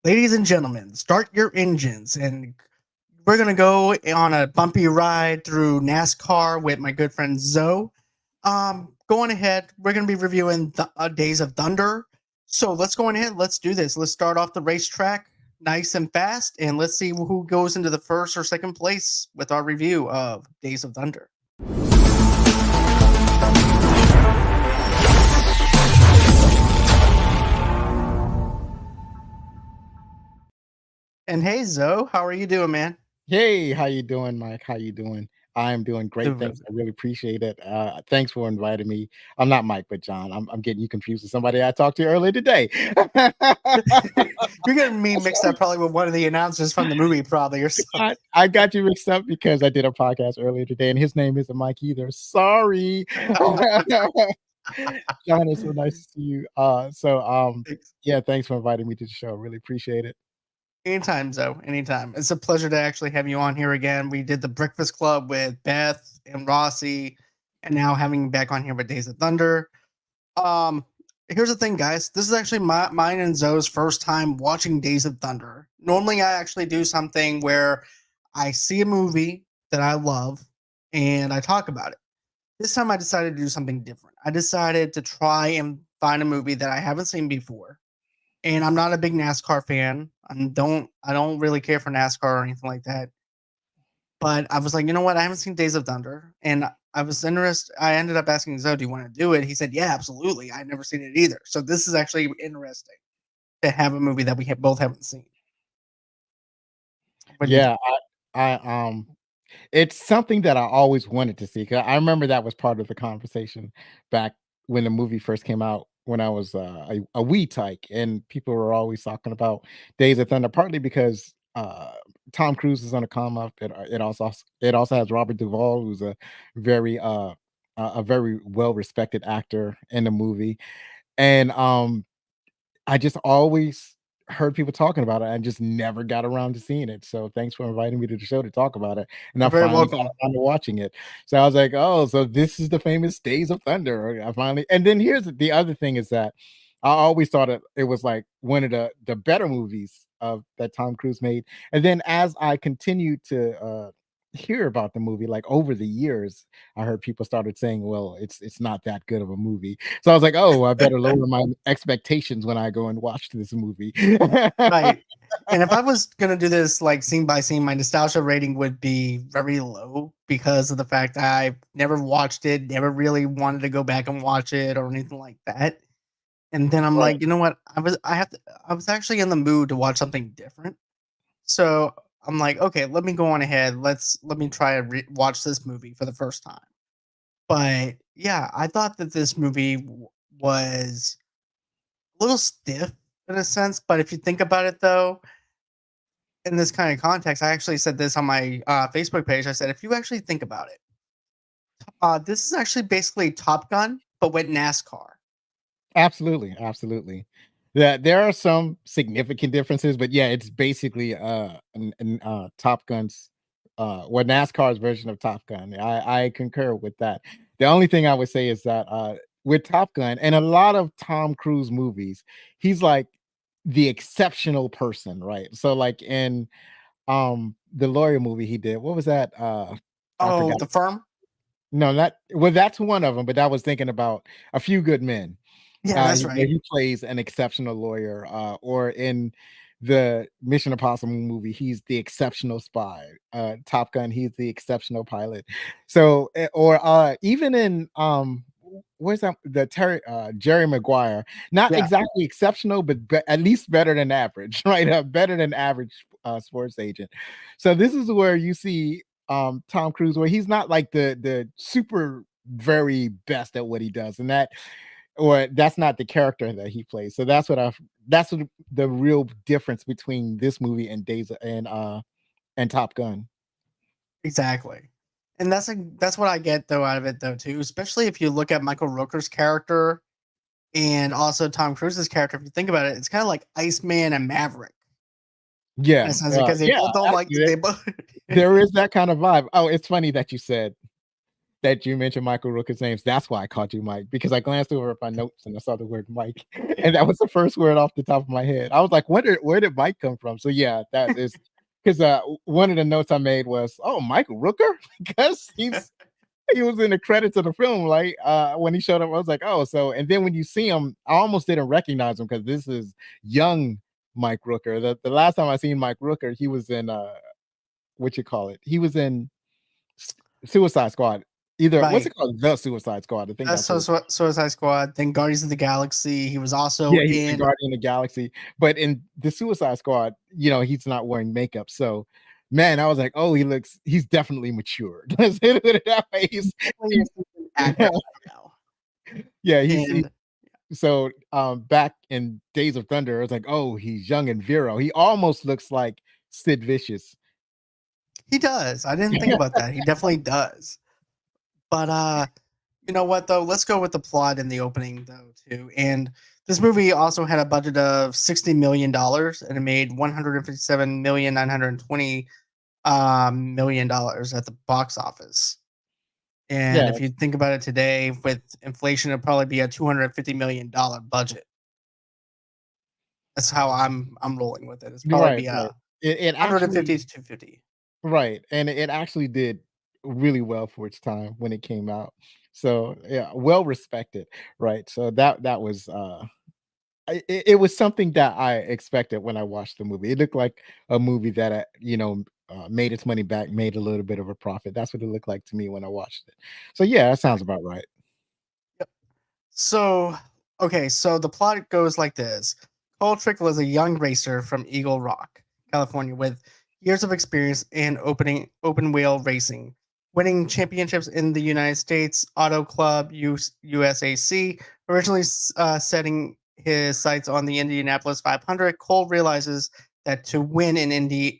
Ladies and gentlemen, start your engines, and we're gonna go on a bumpy ride through NASCAR with my good friend Zoe. Going ahead, we're gonna be reviewing Days of Thunder. So let's go on ahead. Let's do this. Let's start off the racetrack nice and fast, and let's see who goes into the first or second place with our review of Days of Thunder. And hey, Zoe, how are you doing, man? Hey, how you doing, Mike? How you doing? I'm doing great, thanks. I really appreciate it. Thanks for inviting me. I'm not Mike, but John. I'm getting you confused with somebody I talked to earlier today. You're getting me mixed up probably with one of the announcers from the movie, probably or something. I got you mixed up because I did a podcast earlier today, and his name isn't Mike either. Sorry. John, it's so nice to see you. Yeah, thanks for inviting me to the show. Really appreciate it. Anytime, Zoe. Anytime. It's a pleasure to actually have you on here again. We did the Breakfast Club with Beth and Rossie, and now having you back on here with Days of Thunder. Um, Here's the thing, guys. This is actually mine and Zoe's first time watching Days of Thunder. Normally, I actually do something where I see a movie that I love and I talk about it. This time, I decided to do something different. I decided to try and find a movie that I haven't seen before, and I'm not a big NASCAR fan. I don't really care for NASCAR or anything like that. But I was like, you know what? I haven't seen Days of Thunder, and I was interested. I ended up asking Zoe, "Do you want to do it?" He said, "Yeah, absolutely." I'd never seen it either, so this is actually interesting to have a movie that we both haven't seen. What do you think? Yeah, it's something that I always wanted to see. 'Cause I remember that was part of the conversation back when the movie first came out when I was a wee tyke, and people were always talking about Days of Thunder, partly because Tom Cruise is on a come up. It also has Robert Duvall, who's very uh a very well respected actor in the movie, and I just always heard people talking about it and just never got around to seeing it. So thanks for inviting me to the show to talk about it. And I You're very finally got welcome. around to watching it. So I was like, oh, so this is the famous Days of Thunder. I finally, and then here's the other thing is that I always thought it was like one of the better movies of that Tom Cruise made. And then as I continued to hear about the movie, like over the years, I heard people started saying, well, it's not that good of a movie. So I was like, "Oh, I better lower my expectations when I go and watch this movie." Right. And if I was gonna do this like scene by scene, my nostalgia rating would be very low because of the fact that I never watched it, never really wanted to go back and watch it or anything like that. And then I'm Right. like, you know what? I was actually in the mood to watch something different. So I'm like, okay, let me go on ahead. Let me try to watch this movie for the first time. But yeah, I thought that this movie was a little stiff in a sense. But if you think about it, though, in this kind of context, I actually said this on my Facebook page. I said, if you actually think about it, this is actually basically Top Gun, but with NASCAR. Absolutely, absolutely. Yeah, there are some significant differences, but yeah, it's basically Top Gun's NASCAR's version of Top Gun. I concur with that. The only thing I would say is that with Top Gun and a lot of Tom Cruise movies, he's like the exceptional person, right? So like in the lawyer movie he did, what was that? I Oh, forgot. the firm? No, not well, that's one of them, but I was thinking about A Few Good Men. Yeah, that's Where right. he plays an exceptional lawyer, or in the Mission Impossible movie, he's the exceptional spy. Top Gun, he's the exceptional pilot. So, or even in where's that the Jerry Maguire, not Yeah, exactly exceptional, but at least better than average, right? Better than average sports agent. So this is where you see Tom Cruise, where he's not like the super very best at what he does, and that's not the character that he plays. So that's what the real difference between this movie and and Top Gun. exactly. And that's what I get though out of it though too, especially if you look at Michael Rooker's character and also Tom Cruise's character. If you think about it, it's kind of like Iceman and Maverick in a Yeah, sense because they yeah. both don't like Actually, they both. there is that kind of vibe. Oh, it's funny that you said that you mentioned Michael Rooker's names. That's why I called you Mike, because I glanced over at my notes and I saw the word Mike, and that was the first word off the top of my head. I was like, where did Mike come from? So yeah, that is because one of the notes I made was, oh, Michael Rooker, because he was in the credits of the film, like when he showed up. I was like, oh, so, and then when you see him, I almost didn't recognize him because this is young Mike Rooker. The last time I seen Mike Rooker, he was in what you call it? He was in Suicide Squad. Either what's Right. it called? The Suicide Squad. I think That's that's what. Suicide Squad. Then Guardians of the Galaxy. He was also Yeah, he's in in. Guardian of the Galaxy. But in the Suicide Squad, he's not wearing makeup. So, man, I was like, oh, he's definitely matured. Let's put it that way. Definitely a seasoned actor now. Yeah, And so back in Days of Thunder, I was like, oh, he's young and virile. He almost looks like Sid Vicious. he does. I didn't think about that. He definitely does. But you know what though? Let's go with the plot in the opening though too. And this movie also had a budget of $60 million, and it made $157,920 million at the box office. And Yeah, if you think about it today, with inflation, it'd probably be a $250 million budget. That's how I'm rolling with it. It's probably right, be right. a It 150 actually to 250. right, and it actually did really well for its time when it came out. So yeah, well respected, right? So that was it was something that I expected when I watched the movie. It looked like a movie that made its money back, made a little bit of a profit. That's what it looked like to me when I watched it. So yeah, that sounds about right. So, okay, so the plot goes like this. Cole Trickle is a young racer from Eagle Rock, California, with years of experience in open wheel racing, winning championships in the United States Auto Club USAC. Originally setting his sights on the Indianapolis 500, Cole realizes that to win in Indy,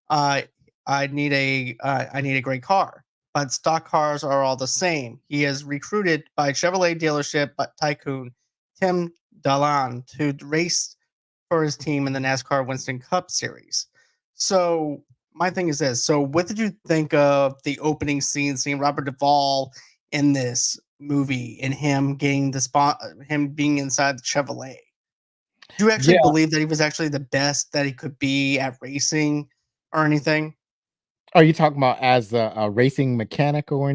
uh, I need a great car. But stock cars are all the same. He is recruited by Chevrolet dealership tycoon Tim Dallan to race for his team in the NASCAR Winston Cup Series. So my thing is this: so what did you think of the opening scene, seeing Robert Duvall in this movie, and him getting the spot, him being inside the Chevrolet? Do you actually Yeah. believe that he was actually the best that he could be at racing or anything? Are you talking about as a racing mechanic or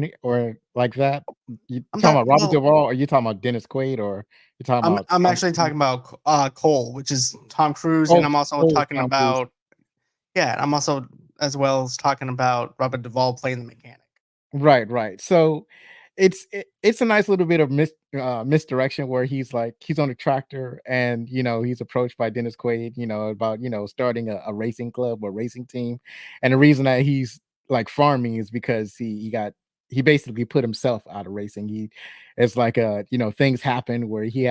like that? You I'm talking talking about Robert well, Duvall, or you talking about Dennis Quaid, or you talking about I'm Tom actually Cruise? talking about Cole, which is Tom Cruise, and Oh, I'm also oh, talking Tom Cruise. about yeah, I'm also as well as talking about Robert Duvall playing the mechanic. Right, right. So it's a nice little bit of misdirection where he's on a tractor and he's approached by Dennis Quaid, about starting a racing club or racing team. And the reason that he's like farming is because he basically put himself out of racing. It's like things happened where he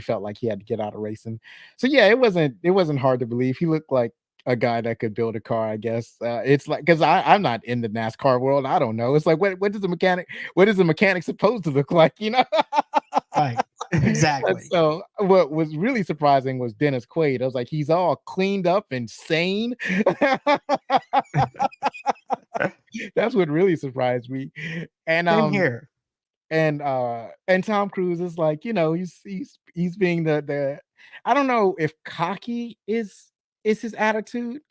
felt like he had to get out of racing. So yeah, it wasn't hard to believe. He looked like a guy that could build a car, I guess. It's like, because I'm not in the NASCAR world. I don't know. It's like, what is the mechanic supposed to look like? Right. And Exactly. so what was really surprising was Dennis Quaid. I was like, he's all cleaned up and sane. That's what really surprised me. And Same here. and Tom Cruise is like, he's being the I don't know if cocky is his attitude.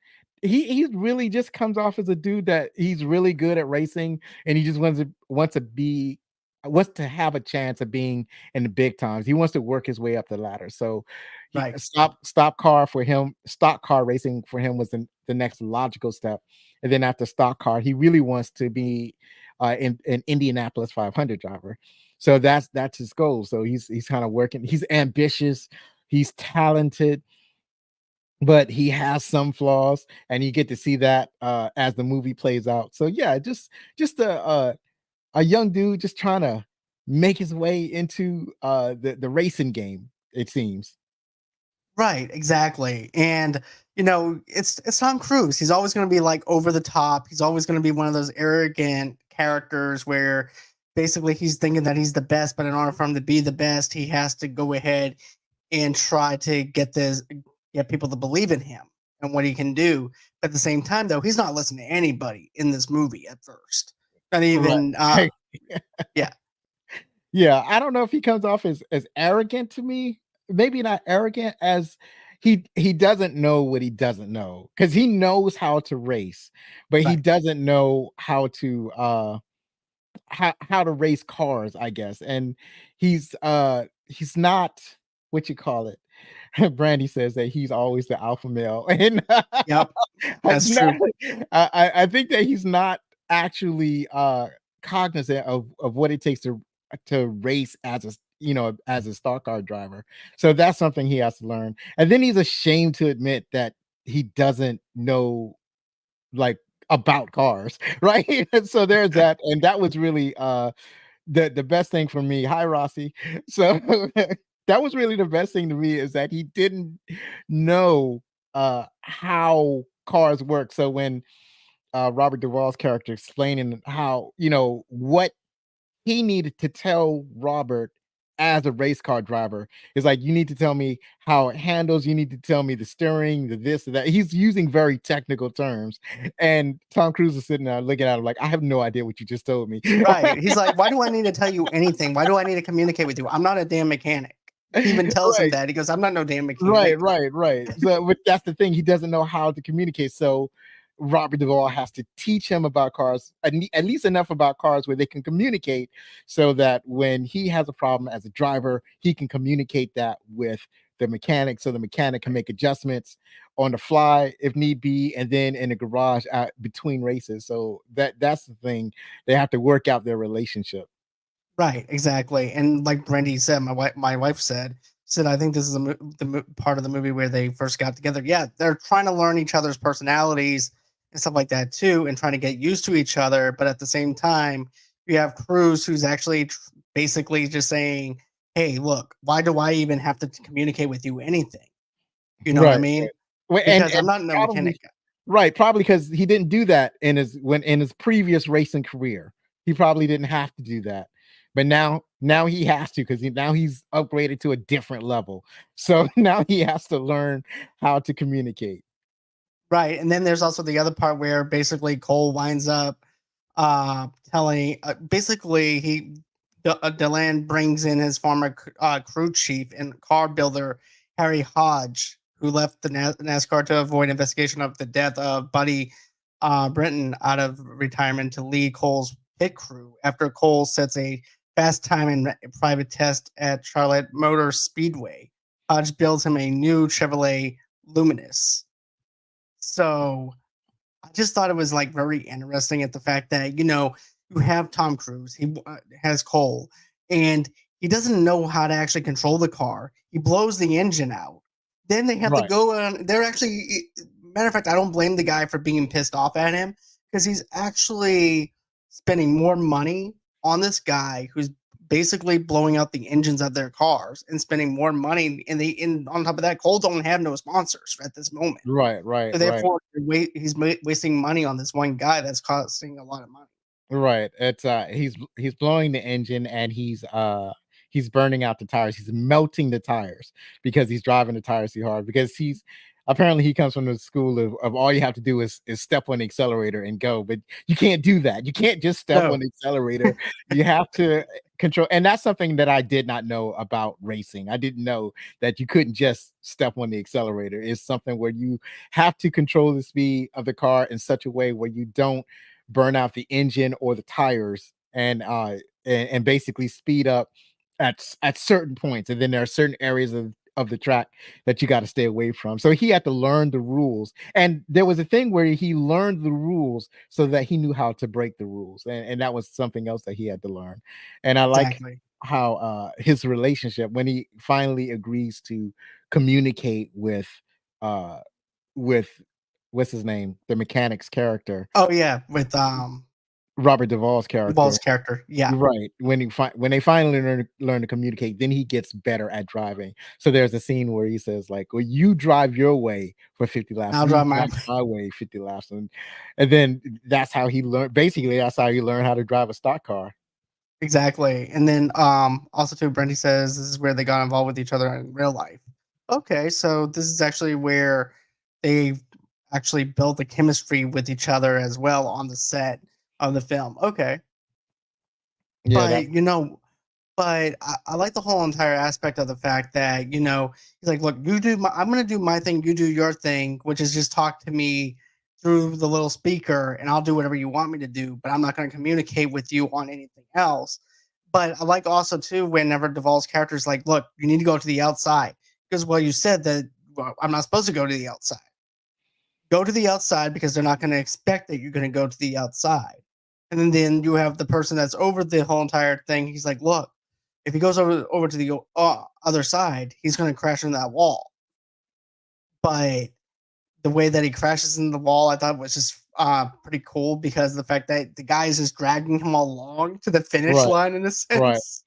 He really just comes off as a dude that he's really good at racing, and he just wants to have a chance of being in the big times. He wants to work his way up the ladder. So Right. stock car racing for him was the next logical step. And then after stock car, he really wants to be in an Indianapolis 500 driver. So that's his goal. So he's kind of working. He's ambitious. He's talented, but he has some flaws, and you get to see that as the movie plays out. So yeah, just a young dude just trying to make his way into the racing game, it seems. Right, exactly. And it's Tom Cruise. He's always going to be like over the top. He's always going to be one of those arrogant characters where basically he's thinking that he's the best, but in order for him to be the best, he has to go ahead and try to get people to believe in him and what he can do. But at the same time though, he's not listening to anybody in this movie at first. Not Right. even Yeah, Yeah, I don't know if he comes off as arrogant to me. Maybe not arrogant as he doesn't know what he doesn't know because he knows how to race, but he right. doesn't know how to race cars, I guess. And he's not what you call it. Brandy says that he's always the alpha male, and Yep, it's that's not, true. I think that he's not actually cognizant of what it takes to race as as a stock car driver. So that's something he has to learn. And then he's ashamed to admit that he doesn't know like about cars, right? And so there's that, and that was really the best thing for me. Hi, Rossie. So that was really the best thing to me is that he didn't know how cars work. So when Robert Duvall's character explaining how, what he needed to tell Robert as a race car driver is like, you need to tell me how it handles, you need to tell me the steering, the this, the that. He's using very technical terms. And Tom Cruise is sitting there looking at him like, I have no idea what you just told me. Right. He's like, why do I need to tell you anything? Why do I need to communicate with you? I'm not a damn mechanic. He even tells him Right. that. He goes, I'm not no damn Right, mechanic. right, right. So, but that's the thing. He doesn't know how to communicate. So Robert Duvall has to teach him about cars, at least enough about cars where they can communicate, so that when he has a problem as a driver, he can communicate that with the mechanic, so the mechanic can make adjustments on the fly if need be, and then in the garage between races. So that's the thing. They have to work out their relationship. Right, exactly. And like Brandy said, my wife said, I think this is part of the movie where they first got together. Yeah, they're trying to learn each other's personalities and stuff like that too, and trying to get used to each other. But at the same time, you have Cruz who's actually basically just saying, "Hey, look, why do I even have to communicate with you anything?" You know what I Right, mean? right. Well, Because I'm and not no probably mechanic. right, probably because he didn't do that in his previous racing career. He probably didn't have to do that. But now he has to because now he's upgraded to a different level. So now he has to learn how to communicate. Right, and then there's also the other part where basically Cole winds up telling basically Deland brings in his former crew chief and car builder Harry Hodge, who left the NASCAR to avoid investigation of the death of Buddy Brinton out of retirement to lead Cole's pit crew after Cole sets a fast time in private test at Charlotte Motor Speedway. Hodge builds him a new Chevrolet Luminous. So I just thought it was like very interesting at the fact that you have Tom Cruise, he has Cole, and he doesn't know how to actually control the car. He blows the engine out. Then they have to Right. go on. They're actually, matter of fact, I don't blame the guy for being pissed off at him because he's actually spending more money on this guy who's basically blowing out the engines of their cars and spending more money. And on top of that, Cole don't have no sponsors at this moment. Right, right, So right. therefore, he's wasting money on this one guy that's costing a lot of money. Right. It's he's blowing the engine and he's burning out the tires. He's melting the tires because he's driving the tires too hard because he's apparently he comes from the school of all you have to do is step on the accelerator and go, but you can't do that. You can't just step on No, the accelerator. You have to control, and that's something that I did not know about racing. I didn't know that you couldn't just step on the accelerator. It's something where you have to control the speed of the car in such a way where you don't burn out the engine or the tires and basically speed up at certain points, and then there are certain areas of the track that you got to stay away from. So he had to learn the rules, and there was a thing where he learned the rules so that he knew how to break the rules, and that was something else that he had to learn. And I like exactly. how his relationship when he finally agrees to communicate uh with what's his name, the mechanic's character, Oh yeah, with Robert Duvall's the character. ball's character. Yeah, Right. When they finally learn to communicate, then he gets better at driving. So there's a scene where he says, like, well, you drive your way for 50 laps, I'll me draw my drive my way 50 laps. And then that's how he learned basically that's how you learn how to drive a stock car. exactly. And then also too, Brendy says this is where they got involved with each other in real life. Okay, so this is actually where they actually built the chemistry with each other as well on the set of the film. Okay, Yeah, that But I like the whole entire aspect of the fact that he's like, look, I'm gonna do my thing, you do your thing, which is just talk to me through the little speaker, and I'll do whatever you want me to do, but I'm not gonna communicate with you on anything else. But I like also too whenever Duvall's character is like, look, you need to go to the outside because well, you said that I'm not supposed to go to the outside. Go to the outside because they're not going to expect that you're going to go to the outside. And then you have the person that's over the whole entire thing. He's like, look, if he goes over to the other side, he's going to crash into that wall. But the way that he crashes into the wall, I thought was just pretty cool because the fact that the guy is just dragging him along to the finish right, line in a right. sense,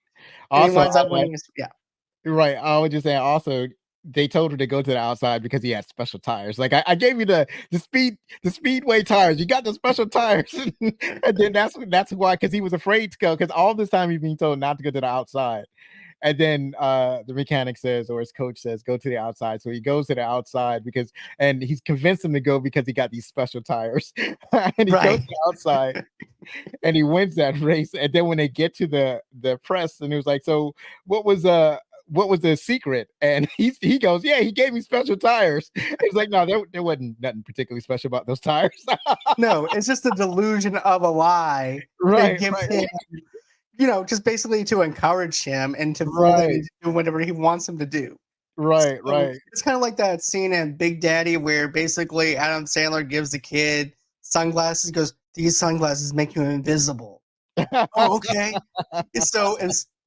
and he Also, winds I up like winning. Yeah, right. I was just saying. Also, they told her to go to the outside because he had special tires. Like I gave you the speedway tires. You got the special tires, and then that's why because he was afraid to go because all this time he's being told not to go to the outside. And then the mechanic says, or his coach says, go to the outside. So he goes to the outside and he's convinced him to go because he got these special tires. And he goes to right. the outside and he wins that race. And then when they get to the press, and it was like, so what was what was the secret? And he goes, yeah, he gave me special tires. He's like, no, there wasn't nothing particularly special about those tires. No, it's just the delusion of a lie they Right, give right, him, just basically to encourage him and to fool him right, into doing whatever he wants him to do. right, So right. it's kind of like that scene in Big Daddy where basically Adam Sandler gives the kid sunglasses, goes, "These sunglasses make you invisible." Oh, okay.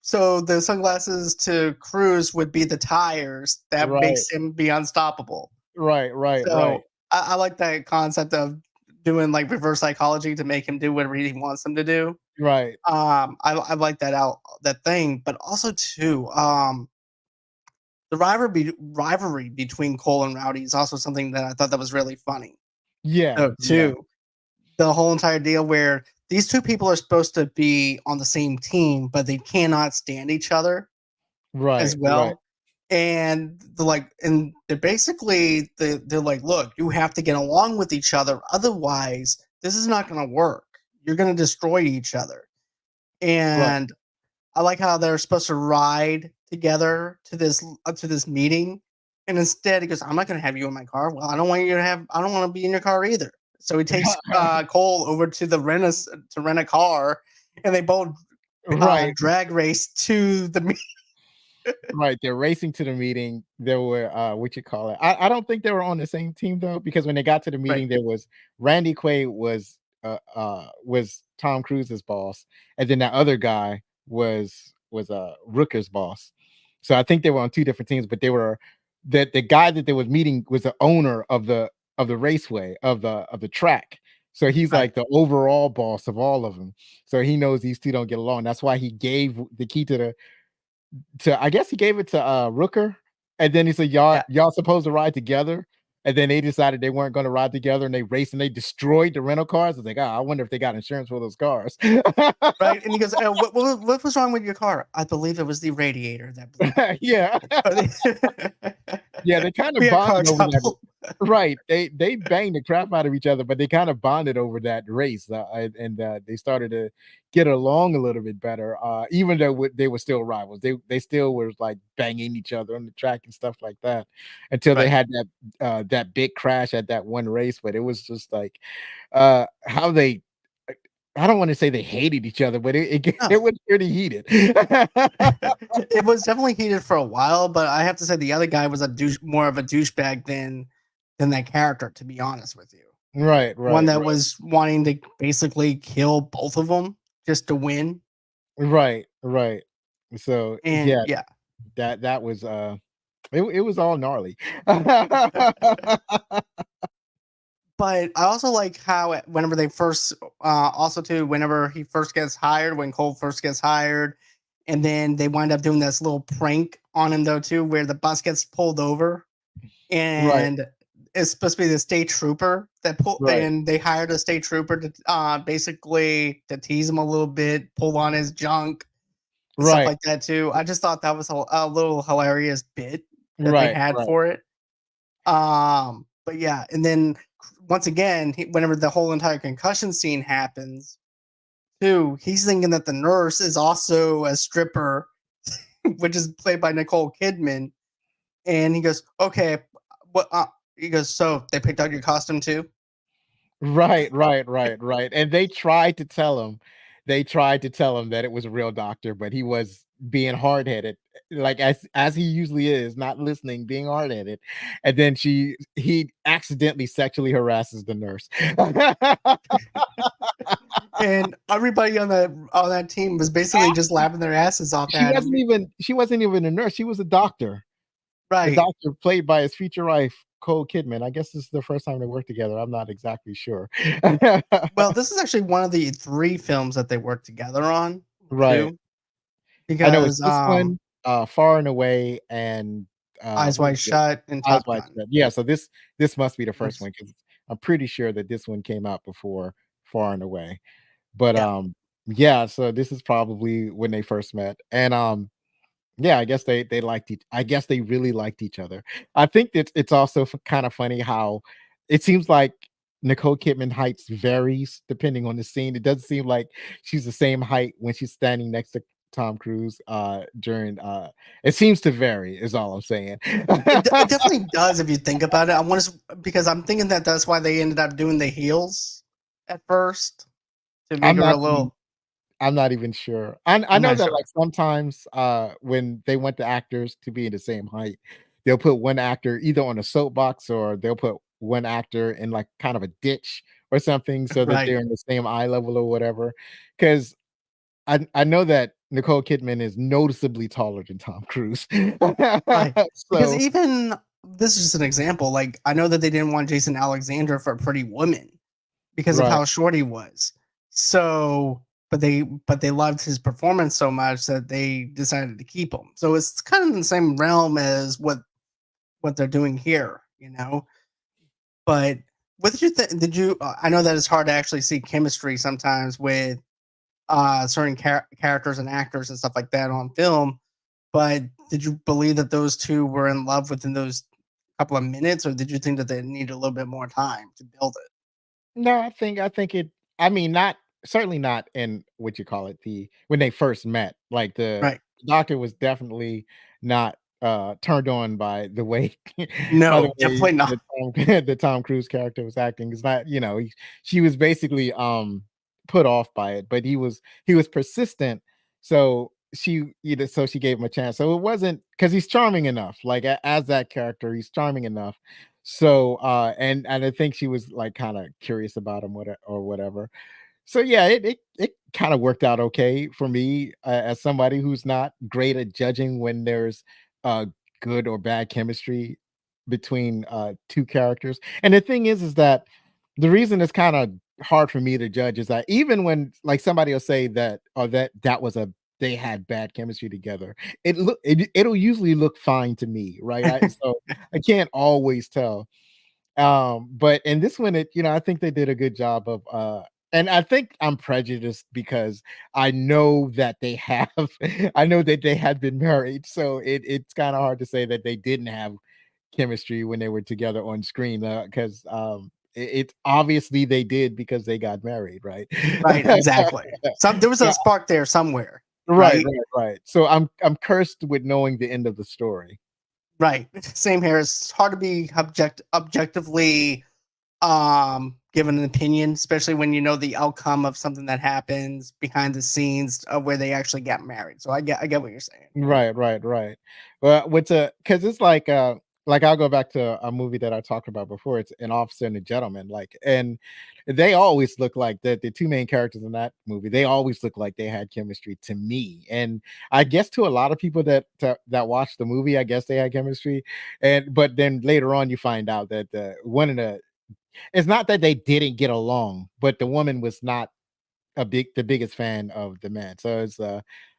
So the sunglasses to Cruz would be the tires that Right, makes him be unstoppable. right, right, right, So I like that concept of doing like reverse psychology to make him do whatever he wants him to do. right. I like that thing, but also too, the rivalry between Cole and Rowdy is also something that I thought that was really funny. Yeah, So yeah. too, the whole entire deal where these two people are supposed to be on the same team, but they cannot stand each other as Right, right. well. And they're basically they're like, look, you have to get along with each other, otherwise this is not going to work. You're going to destroy each other. Right. And I like how they're supposed to ride together to this meeting, and instead he goes, "I'm not going to have you in my car." Well, I don't want to be in your car either. So he takes Cole over to to rent a car, and they both Right, drag race to the meeting. right. They're racing to the meeting. There were what you call it. I don't think they were on the same team though, because when they got to the Right. meeting, there was Randy Quaid was Tom Cruise's boss, and then that other guy was Rooker's boss. So I think they were on two different teams, but they were that the guy that they was meeting was the owner of the raceway of the track. So he's Right. like the overall boss of all of them. So he knows these two don't get along. That's why he gave the key to I guess he gave it to Rooker, and then he said, Yeah. y'all supposed to ride together. And then they decided they weren't going to ride together and they raced and they destroyed the rental cars. I was like, oh, I wonder if they got insurance for those cars. Right. And he goes, what was wrong with your car? I believe it was the radiator that blew. Yeah. Yeah, they kind We of had car bonded over that. trouble. Right. They banged the crap out of each other, but they kind of bonded over that race, and they started to get along a little bit better. Even though they were still rivals, they still were like banging each other on the track and stuff like that, until they Right. had that big crash at that one race. But it was just like how they. I don't want to say they hated each other, but it No. was pretty heated. It was definitely heated for a while, but I have to say the other guy was more of a douchebag than that character, to be honest with you. Right, One right, that right, was wanting to basically kill both of them just to win. right, right. So And yeah, yeah. that was it was all gnarly. But I also like how whenever they first also too whenever he first gets hired, when Cole first gets hired, and then they wind up doing this little prank on him though too, where the bus gets pulled over Right, and it's supposed to be the state trooper that pull right, and they hired a state trooper to basically to tease him a little bit, pull on his junk and stuff right, like that too. I just thought that was a little hilarious bit that they right, had right, for it. But yeah, and then once again, whenever the whole entire concussion scene happens, too. He's thinking that the nurse is also a stripper, which is played by Nicole Kidman. And he goes, "Okay, what?" He goes, "So they picked out your costume too?" Right, right, right, right, and they tried to tell him that it was a real doctor, but he was being hard-headed, like, as he usually is, not listening, being hard-headed, and then he accidentally sexually harasses the nurse. And everybody on that team was basically just laughing their asses off at him. She wasn't even a nurse, she was a doctor. The Right. doctor played by his future wife, Nicole Kidman. I guess this is the first time they worked together, I'm not exactly sure. Well, this is actually one of the 3 films that they worked together on Right. too, I know it's because, this one, Far and Away, and, Eyes what Wide was it? Shut and Eyes Top Wide Gun. Shut. Yeah, so this must be the first Nice. one because I'm pretty sure that this one came out before Far and Away. But, Yeah. yeah, so this is probably when they first met, and, yeah, I guess they liked each I guess they really liked each other. I think that it's also kind of funny how it seems like Nicole Kidman heights varies depending on the scene. It doesn't seem like she's the same height when she's standing next to Tom Cruise during it seems to vary is all I'm saying. It definitely does if you think about it. I want to because I'm thinking that that's why they ended up doing the heels at first to make I'm her a not even little. I'm not even sure. I I'm know not that, sure. like, sometimes, when they want the actors to be in the same height, they'll put one actor either on a soapbox or they'll put one actor in, like, kind of a ditch or something so that Right. they're in the same eye level or whatever. Because I know that Nicole Kidman is noticeably taller than Tom Cruise. Right. Because So even this is just an example. Like I know that they didn't want Jason Alexander for Pretty Woman because of right. how short he was. So, but they loved his performance so much that they decided to keep him. So it's kind of in the same realm as what they're doing here, you know. But what did you think? Did you? I know that it's hard to actually see chemistry sometimes with certain characters and actors and stuff like that on film. But did you believe that those two were in love within those couple of minutes, or did you think that they needed a little bit more time to build it? No, I think it I mean, not certainly not in what you call it, the when they first met. Like the Right. doctor was definitely not turned on by the way by the No, way definitely not. the Tom Cruise character was acting. It's not, she was basically put off by it, but he was persistent. So she gave him a chance. So it wasn't because he's charming enough. Like as that character, he's charming enough so, and I think she was like kind of curious about him, or whatever. So yeah, it kind of worked out okay for me as somebody who's not great at judging when there's uh good or bad chemistry between two characters. And the thing is that the reason it's kind of hard for me to judge is that even when like somebody will say that or that was a they had bad chemistry together, it'll usually look fine to me, right? So I can't always tell. But in this one, I think they did a good job of and I think I'm prejudiced because I know that they have I know that they had been married. So it's kind of hard to say that they didn't have chemistry when they were together on screen because it's obviously they did because they got married, right? Right, exactly. There was So a spark there somewhere, right, right? right, right. So I'm cursed with knowing the end of the story. Right. Same here. It's hard to be objectively given an opinion, especially when you know the outcome of something that happens behind the scenes of where they actually get married. So I get what you're saying. Right, right, right. Well, because it's like I'll go back to a movie that I talked about before. It's An Officer and a Gentleman, like, and they always look like the two main characters in that movie. They always look like they had chemistry to me, and I guess to a lot of people that watch the movie, I guess they had chemistry, and but then later on you find out that the one of the it's not that they didn't get along, but the woman was not the biggest fan of the man. So it's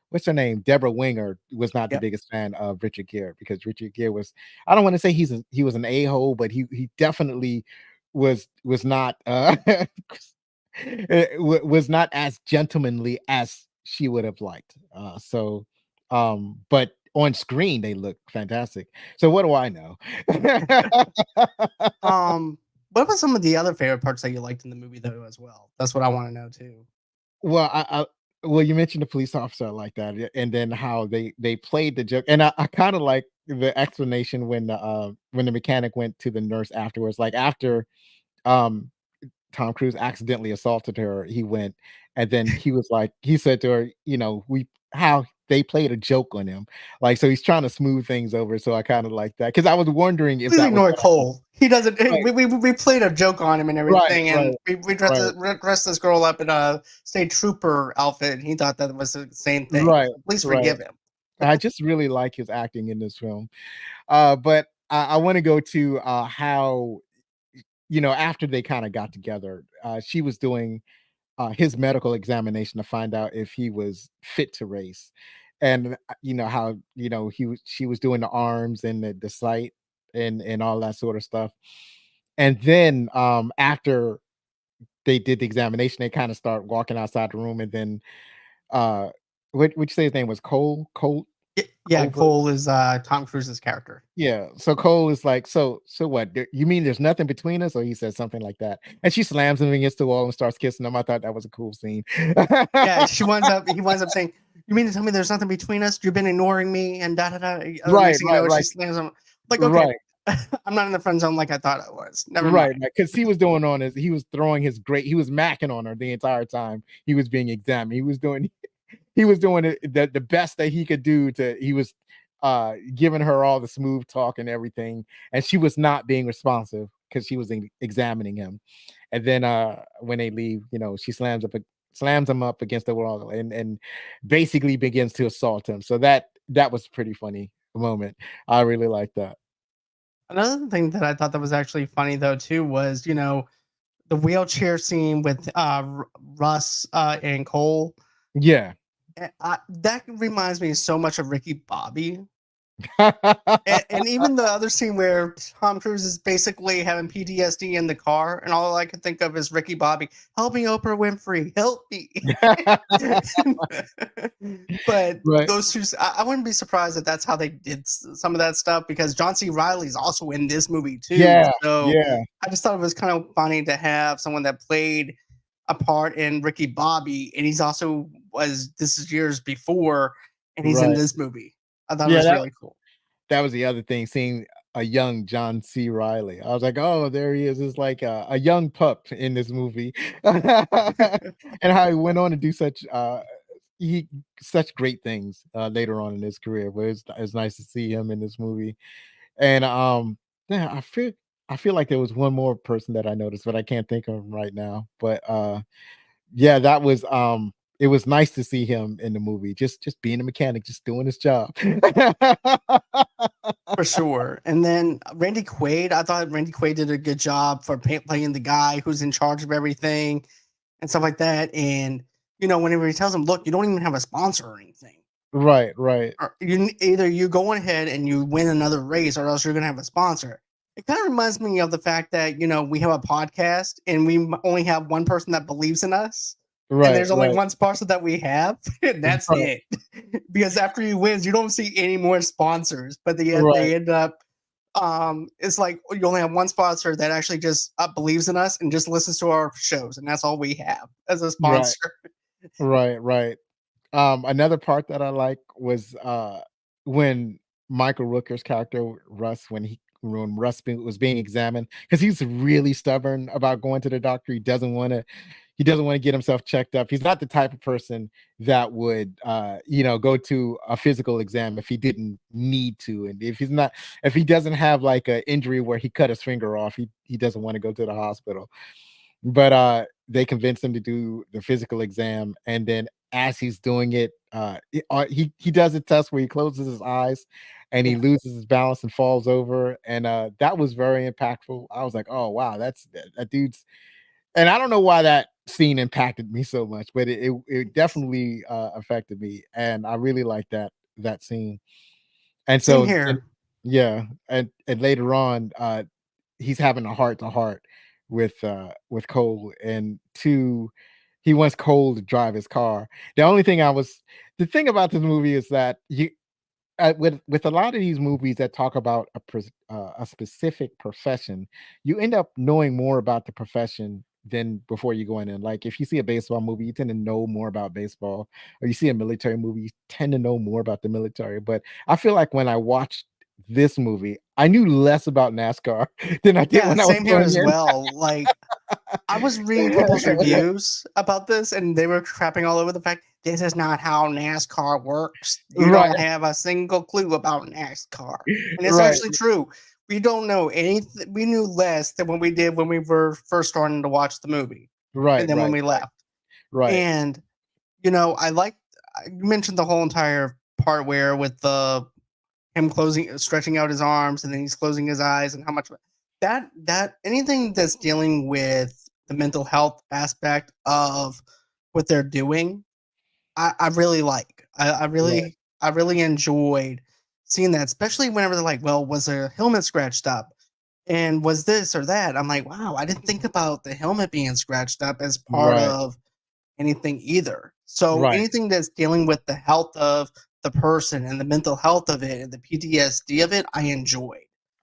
what's her name? Deborah Winger was not the Yep. biggest fan of Richard Gere because Richard Gere was I don't want to say he was an a-hole, but he definitely was not was not as gentlemanly as she would have liked. But on screen they look fantastic. So what do I know? What about some of the other favorite parts that you liked in the movie though as well? That's what I want to know too. Well, well, you mentioned the police officer like that, and then how they played the joke, and I kind of like the explanation when the mechanic went to the nurse afterwards, like after um Tom Cruise accidentally assaulted her, he went and then he was like, he said to her, we how they played a joke on him, like so he's trying to smooth things over. So I kind of like that because I was wondering if Please that was ignore gonna happen. Cole. He doesn't. Right, We played a joke on him and right, everything, and right, we right, dressed this girl up in a state trooper outfit. And he thought that was the same thing. right, So please right. forgive him. I just really like his acting in this film. But I want to go to how after they kind of got together, she was doing his medical examination to find out if he was fit to race, and how she was doing the arms and the sight and all that sort of stuff. And then after they did the examination, they kind of start walking outside the room, and then uh, what would you say his name was? Cole Yeah, Colbert. Cole is Tom Cruise's character. Yeah. So Cole is like, so what? You mean there's nothing between us? Or he says something like that. And she slams him against the wall and starts kissing him. I thought that was a cool scene. Yeah, he winds up saying, "You mean to tell me there's nothing between us? You've been ignoring me and da da da." Right, Next thing you right, know, she right, slams him. Like, okay, right, I'm not in the friend zone like I thought I was. Never right. mind. Because he was doing on his, he was throwing his great, he was macking on her the entire time he was being examined. He was doing the best that he could do to he was giving her all the smooth talk and everything, and she was not being responsive because she was examining him. And then when they leave, she slams him up against the wall and basically begins to assault him. So that was a pretty funny moment. I really like that. Another thing that I thought that was actually funny though too was the wheelchair scene with Russ and Cole. Yeah. That reminds me so much of Ricky Bobby. And even the other scene where Tom Cruise is basically having PTSD in the car, and all I can think of is Ricky Bobby, help me, Oprah Winfrey, help me. But Right. those two, I wouldn't be surprised if that's how they did some of that stuff because John C. Riley's also in this movie too. Yeah. So Yeah. I just thought it was kind of funny to have someone that played a part in Ricky Bobby, and he's also was this is years before, and he's in Right. this movie. I thought it Yeah, was really cool. that was the other thing, seeing a young John C. Riley. I was like, "Oh, there he is." It's like a young pup in this movie. And how he went on to do he such great things, later on in his career, but it's nice to see him in this movie. And, yeah, I feel like there was one more person that I noticed, but I can't think of him right now. But, yeah, it was nice to see him in the movie, just being a mechanic, just doing his job. For sure. And then Randy Quaid, I thought Randy Quaid did a good job for playing the guy who's in charge of everything and stuff like that. And, whenever he tells him, look, you don't even have a sponsor or anything. Right, right, Or either you go ahead and you win another race or else you're going to have a sponsor. It kind of reminds me of the fact that, we have a podcast and we only have one person that believes in us. And right, there's only right, one sponsor that we have, and that's right, it. Because after he wins, you don't see any more sponsors, but right, they end up it's like you only have one sponsor that actually just believes in us and just listens to our shows, and that's all we have as a right, sponsor. right, right. Another part that I like was when Michael Rooker's character Russ, when was being examined, because he's really stubborn about going to the doctor. He doesn't want to get himself checked up. He's not the type of person that would go to a physical exam if he didn't need to. And if he doesn't have like an injury where he cut his finger off, he doesn't want to go to the hospital. But they convince him to do the physical exam, and then as he's doing it, he does a test where he closes his eyes and he Yeah. loses his balance and falls over, and that was very impactful. I was like, oh wow, that dude's, and I don't know why that scene impacted me so much, but it definitely affected me, and I really like that scene. And Same so, and here. yeah, and later on, he's having a heart to heart with Cole, and he wants Cole to drive his car. The thing about this movie is that with a lot of these movies that talk about a specific profession, you end up knowing more about the profession than before you go in. Like if you see a baseball movie, you tend to know more about baseball, or you see a military movie, you tend to know more about the military. But I feel like when I watched this movie, I knew less about NASCAR than I did Yeah, when I was same here going as in. well. Like I was reading people's reviews about this, and they were crapping all over the fact this is not how NASCAR works. You Right, don't have a single clue about NASCAR, and it's right, actually true. We don't know anything. We knew less than when we did when we were first starting to watch the movie, and right, then when right, we left. right, And I like you mentioned the whole entire part where with the him closing stretching out his arms and then he's closing his eyes and how much that anything that's dealing with the mental health aspect of what they're doing, I really like. right, I really enjoyed seeing that, especially whenever they're like, well, was a helmet scratched up? And was this or that? I'm like, wow, I didn't think about the helmet being scratched up as part right, of anything either. So right, anything that's dealing with the health of the person and the mental health of it and the PTSD of it, I enjoy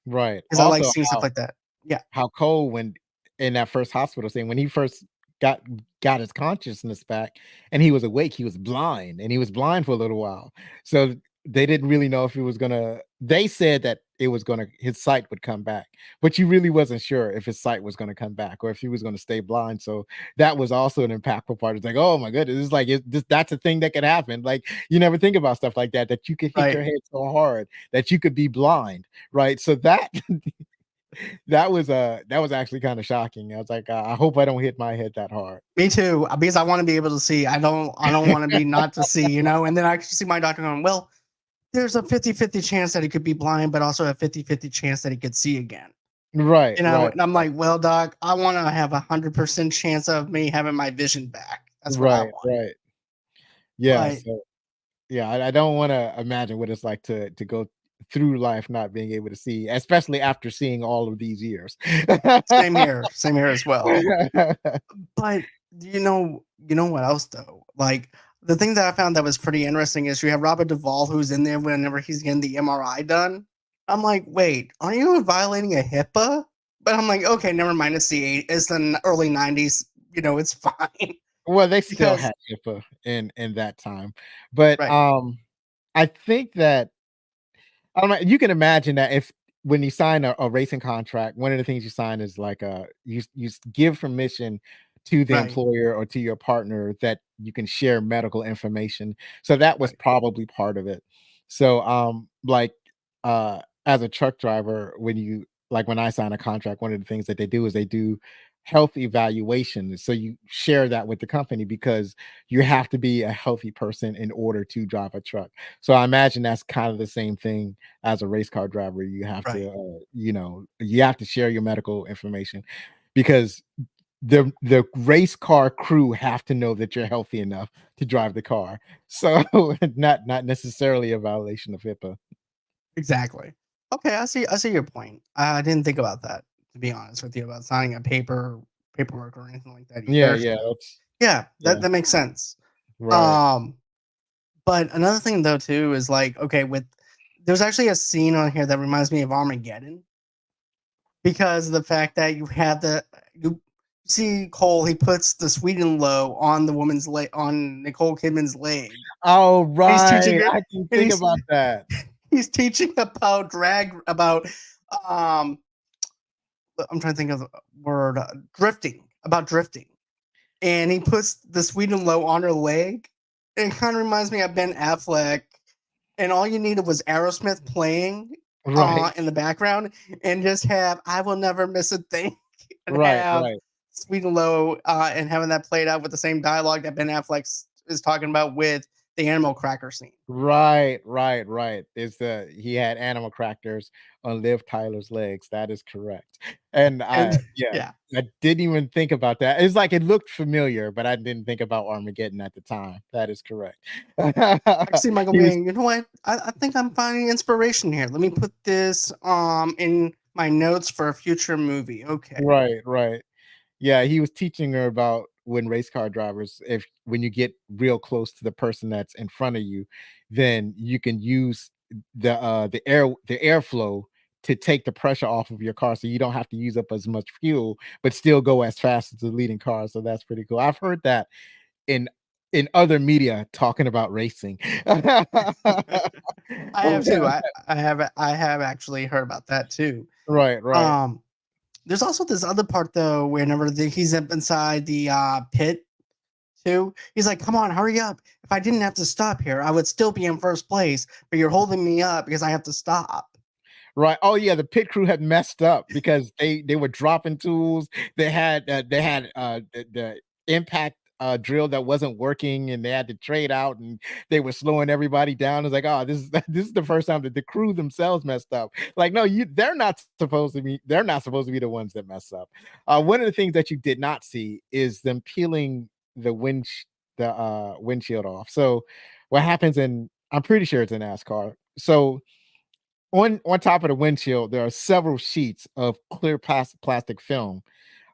right. because I like Also, seeing stuff like that. Yeah, how Cole, when in that first hospital scene, when he first got got his consciousness back and he was awake, he was blind, and he was blind for a little while. So they didn't really know if he was gonna. They said that it was gonna his sight would come back, but you really wasn't sure if his sight was gonna come back or if he was gonna stay blind. So that was also an impactful part. It's like, oh my goodness, it's like that's a thing that could happen. Like you never think about stuff like that, that you could hit right. your head so hard that you could be blind, right? So that that was actually kind of shocking. I was like, I hope I don't hit my head that hard. Me too, because I want to be able to see. I don't want to be not to see, And then I can see my doctor going, well, there's a 50-50 chance that he could be blind, but also a 50-50 chance that he could see again. Right, right, And I'm like, well, doc, I want to have 100% chance of me having my vision back. That's what I right, want. right. Yeah. But So yeah, I don't want to imagine what it's like to go through life not being able to see, especially after seeing all of these years. same here as well. But you know what else though? Like the thing that I found that was pretty interesting is you have Robert Duvall who's in there whenever he's getting the MRI done. I'm like, wait, aren't you violating a HIPAA? But I'm like, okay, never mind. It's the early '90s. It's fine Well, they still because had HIPAA in that time, but right, I think that I don't know. You can imagine that if when you sign a racing contract, one of the things you sign is like give permission to the right, employer or to your partner that you can share medical information. So that was right, probably part of it. So like as a truck driver, when I sign a contract, one of the things that they do is they do health evaluations. So you share that with the company because you have to be a healthy person in order to drive a truck. So I imagine that's kind of the same thing as a race car driver. You have right. to, you have to share your medical information because the race car crew have to know that you're healthy enough to drive the car. So not necessarily a violation of HIPAA. Exactly. Okay, I see your point. I didn't think about that, to be honest with you, about signing a paperwork or anything like that Yeah, either. yeah, So that's yeah, yeah, that makes sense. right. Um, but another thing though too is like, okay, with there's actually a scene on here that reminds me of Armageddon because of the fact that you see Cole, he puts the sweet and low on the woman's leg on Nicole Kidman's leg. Oh, And he's teaching right. her I didn't and think about that. he's teaching about um I'm trying to think of the word drifting. And he puts the sweet and low on her leg. And it kind of reminds me of Ben Affleck. And all you needed was Aerosmith playing Right, in the background and just have I will never miss a thing and right, have right. sweet and low and having that played out with the same dialogue that Ben Affleck is talking about with the animal cracker scene. Right, right, right. It's the he had animal crackers on Liv Tyler's legs. That is correct. And And yeah, yeah, I didn't even think about that. It's like it looked familiar, but I didn't think about Armageddon at the time. That is correct. I can see Michael He was being, you know what? I think I'm finding inspiration here. Let me put this in my notes for a future movie. Okay. right, right. Yeah, he was teaching her about when race car drivers, if when you get real close to the person that's in front of you, then you can use the airflow to take the pressure off of your car so you don't have to use up as much fuel, but still go as fast as the leading car. So that's pretty cool. I've heard that in other media talking about racing. I have too. I have actually heard about that too. Right. Um, there's also this other part though, whenever he's up inside the pit too. He's like, "Come on, hurry up! If I didn't have to stop here, I would still be in first place. But you're holding me up because I have to stop." Right. Oh yeah, the pit crew had messed up because they were dropping tools. They had the impact drill that wasn't working, and they had to trade out, and they were slowing everybody down. It's like, oh, this is this is the first time that the crew themselves messed up. Like, no, they're not supposed to be. They're not supposed to be the ones that mess up. One of the things that you did not see is them peeling the windshield off. So what happens in, I'm pretty sure it's in NASCAR. So on top of the windshield, there are several sheets of clear plastic film.